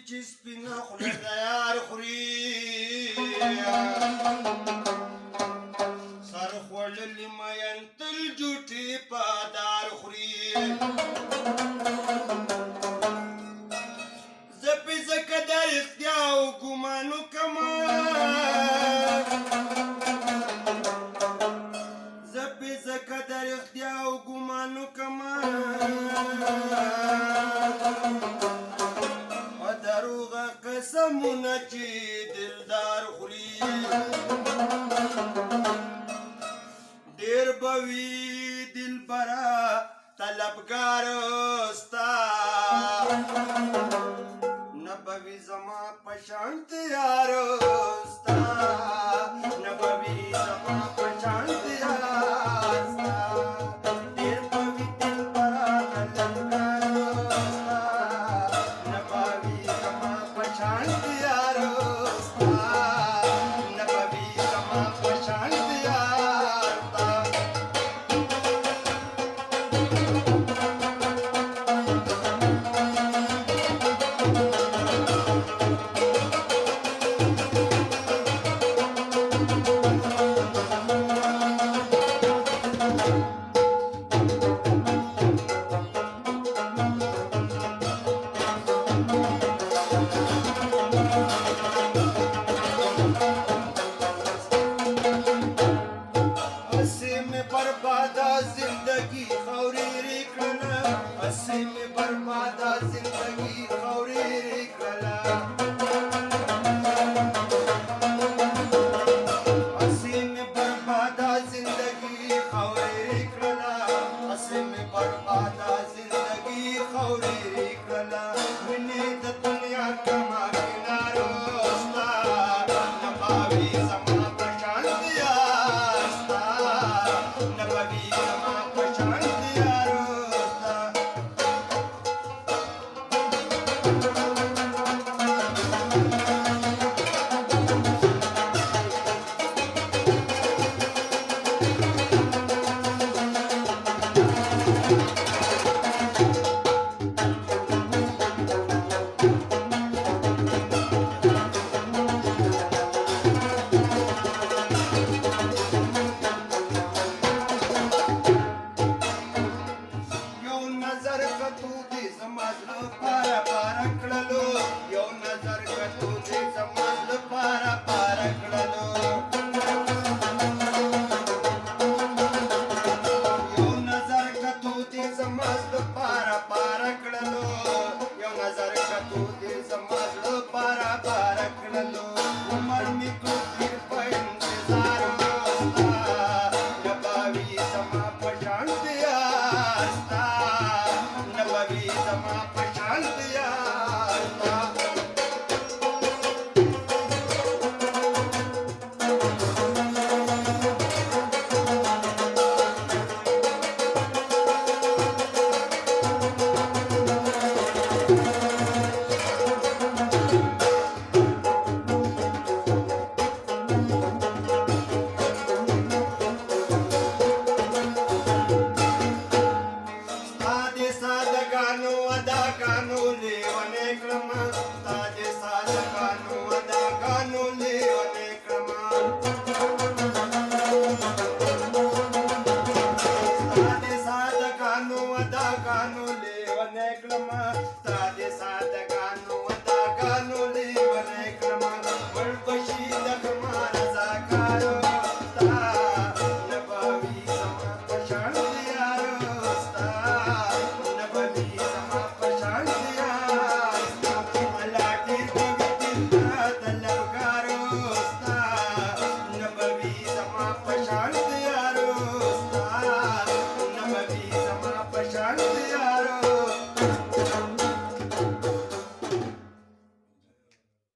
چې سپینه خوله د یار خوري سر خوړلي مین تل جوټې په دار خوري زه پې ځکه د رښتیا او ګمان وکړمه زه پې ځکه د رښتیا او ګمان وکړمه دروغه قسمونه چې دلدار خوري ډېر به وي دلبره طلبګار ستا نه به وي زما په شانت یار ستا نه به وي زما په شانت یار ستا ډېر به وي دلبره طلبګار ستا نه به وي زما په شانت یار ستا نه به وي زما په شانت یار ستا بربادا زندگی خوري کړله اسې مې بربادا زندگی خوري کړله اسې مې بربادا زندگی خوري کړله اسې مې بربادا زندگی خوري کړله مینې د دنیا کما کنارو ستا نه پاوي زما په شان یار ستا نه به وي زما په شانت یار ستا زما زړه پاره پاره کړلو یو نظر کتو دې زما زړه پاره پاره کړلو یو نظر کتو دې زما زړه پاره پاره کړلو یو نظر کتو دې زما